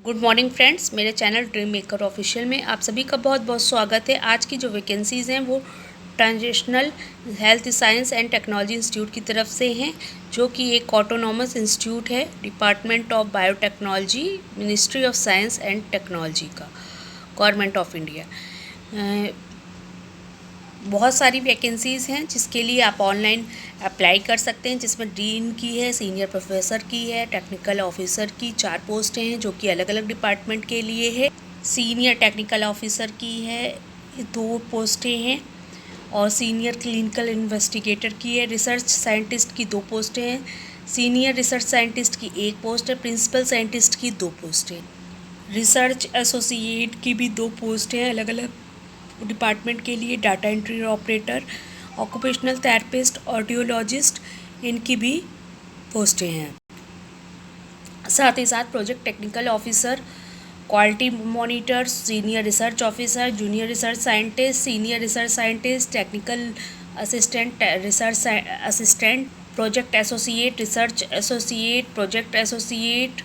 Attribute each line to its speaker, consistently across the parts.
Speaker 1: Good morning friends, मेरे channel dream maker official में आप सभी का बहुत बहुत स्वागत है। आज की जो वैकेंसीज़ हैं वो transitional health science and technology institute की तरफ से हैं, जो कि एक ऑटोनॉमस इंस्टीट्यूट है, department of biotechnology, ministry of science and technology का, गवर्नमेंट ऑफ इंडिया। बहुत सारी वैकेंसीज़ हैं जिसके लिए आप ऑनलाइन अप्लाई कर सकते हैं, जिसमें डीन की है, सीनियर प्रोफेसर की है, टेक्निकल ऑफिसर की 4 पोस्टें हैं जो कि अलग अलग डिपार्टमेंट के लिए है। सीनियर टेक्निकल ऑफिसर की है 2 पोस्टें हैं और सीनियर क्लिनिकल इन्वेस्टिगेटर की है। रिसर्च साइंटिस्ट की 2 पोस्टें हैं। सीनियर रिसर्च साइंटिस्ट की 1 पोस्ट है। प्रिंसिपल साइंटिस्ट की 2 पोस्टें। रिसर्च एसोसिएट की भी 2 पोस्ट हैं अलग अलग डिपार्टमेंट के लिए। Data entry operator, occupational therapist, audiologist, इनकी भी पोस्टें हैं। साथ ही साथ project technical officer, quality monitor, senior research officer, junior research scientist, senior research scientist, technical assistant, research assistant, project associate, research associate, project associate,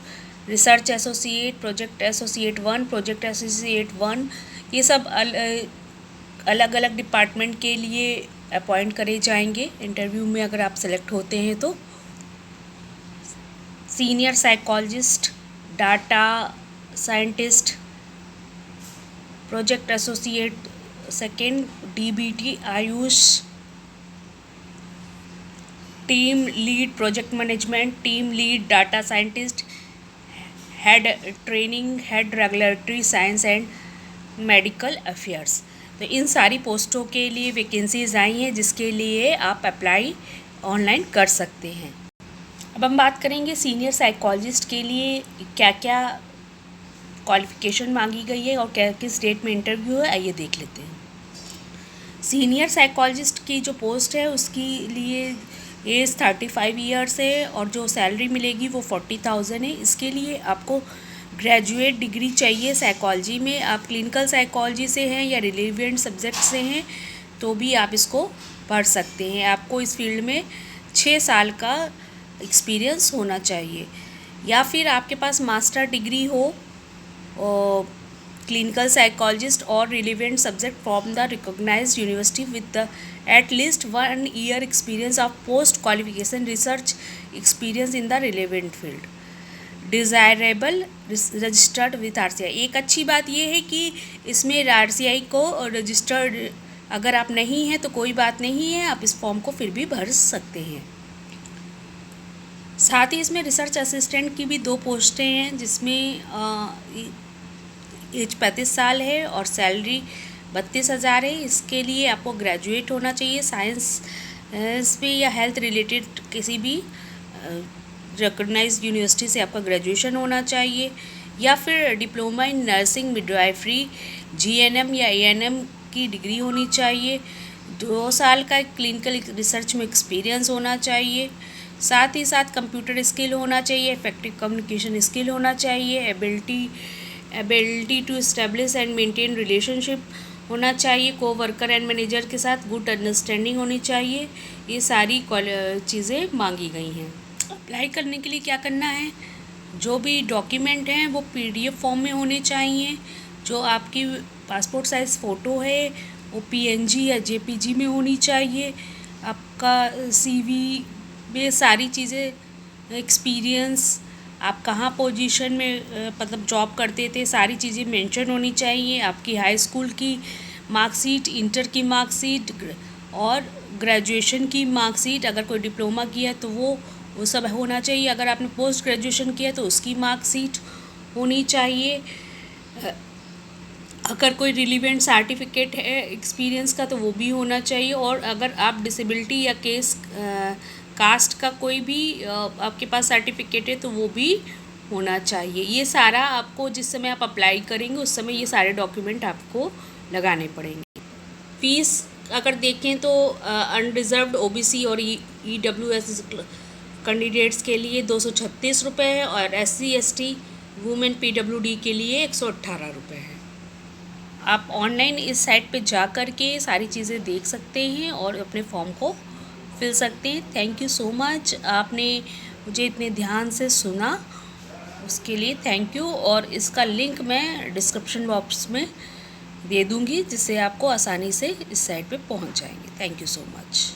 Speaker 1: research associate, project associate 1, project associate 1, ये सब अलग अलग डिपार्टमेंट के लिए appoint करे जाएंगे interview में अगर आप सेलेक्ट होते हैं तो। Senior psychologist, data scientist, project associate 2, DBT Ayush, team lead project management, team lead data scientist, head training, head regulatory science and medical affairs. तो इन सारी पोस्टों के लिए वैकेंसीज आई हैं जिसके लिए आप अप्लाई ऑनलाइन कर सकते हैं। अब हम बात करेंगे सीनियर साइकोलॉजिस्ट के लिए क्या क्या क्वालिफ़िकेशन मांगी गई है और क्या किस डेट में इंटरव्यू है, आइए देख लेते हैं। सीनियर साइकोलॉजिस्ट की जो पोस्ट है उसके लिए एज 35 ईयर्स है और जो सैलरी मिलेगी वो 40,000 है। इसके लिए आपको ग्रेजुएट डिग्री चाहिए साइकोलॉजी में। आप क्लिनिकल साइकोलॉजी से हैं या रिलेवेंट सब्जेक्ट से हैं तो भी आप इसको पढ़ सकते हैं। आपको इस फील्ड में 6 साल का एक्सपीरियंस होना चाहिए या फिर आपके पास मास्टर डिग्री हो क्लिनिकल साइकोलॉजिस्ट और relevant subject from the recognised university with the at least 1 year experience of post qualification research experience in the relevant field, desirable registered with RCI। एक अच्छी बात यह है कि इसमें RCI को रजिस्टर्ड अगर आप नहीं हैं तो कोई बात नहीं है, आप इस फॉर्म को फिर भी भर सकते हैं। साथ ही इसमें रिसर्च असिस्टेंट की भी 2 पोस्टें हैं जिसमें एज 35 साल है और सैलरी 32,000 है। इसके लिए आपको ग्रेजुएट होना चाहिए साइंस में या हेल्थ रिलेटेड किसी भी रिकॉग्नाइज्ड यूनिवर्सिटी से आपका ग्रेजुएशन होना चाहिए या फिर diploma in nursing, midwifery, GNM या ANM की डिग्री होनी चाहिए। 2 साल का क्लिनिकल रिसर्च में एक्सपीरियंस होना चाहिए। साथ ही साथ कंप्यूटर स्किल होना चाहिए, इफेक्टिव कम्युनिकेशन स्किल होना चाहिए, ability to establish and maintain relationship होना चाहिए, को वर्कर एंड मैनेजर के साथ गुड अंडरस्टैंडिंग होनी चाहिए। ये सारी चीज़ें मांगी गई हैं। अप्लाई करने के लिए क्या करना है, जो भी डॉक्यूमेंट हैं वो PDF फॉर्म में होने चाहिए। जो आपकी पासपोर्ट साइज़ फ़ोटो है वो PNG या JPG में होनी चाहिए। आपका CV में सारी चीज़ें, एक्सपीरियंस, आप कहाँ पोजीशन में मतलब जॉब करते थे, सारी चीज़ें मेंशन होनी चाहिए। आपकी हाई स्कूल की मार्कशीट, इंटर की मार्कशीट और ग्रेजुएशन की मार्कशीट, अगर कोई डिप्लोमा किया है तो वो सब होना चाहिए। अगर आपने पोस्ट ग्रेजुएशन किया तो उसकी मार्कशीट होनी चाहिए। अगर कोई रिलीवेंट सर्टिफिकेट है एक्सपीरियंस का तो वो भी होना चाहिए। और अगर आप डिसेबिलिटी या कास्ट का कोई भी आपके पास सर्टिफिकेट है तो वो भी होना चाहिए। ये सारा आपको जिस समय आप अप्लाई करेंगे उस समय ये सारे डॉक्यूमेंट आपको लगाने पड़ेंगे। फीस अगर देखें तो अनरिजर्व्ड OBC और EWS कैंडिडेट्स के लिए 236 रुपये है और SC ST वुमेन PWD के लिए 118 रुपये है। आप ऑनलाइन इस साइट पे जा कर के सारी चीज़ें देख सकते हैं और अपने फॉर्म को फिल सकते हैं। थैंक यू सो मच, आपने मुझे इतने ध्यान से सुना। उसके लिए थैंक यू। और इसका लिंक मैं डिस्क्रिप्शन बॉक्स में दे दूँगी, जिससे आपको आसानी से इस साइट पे पहुंच जाएंगे। Thank you so much.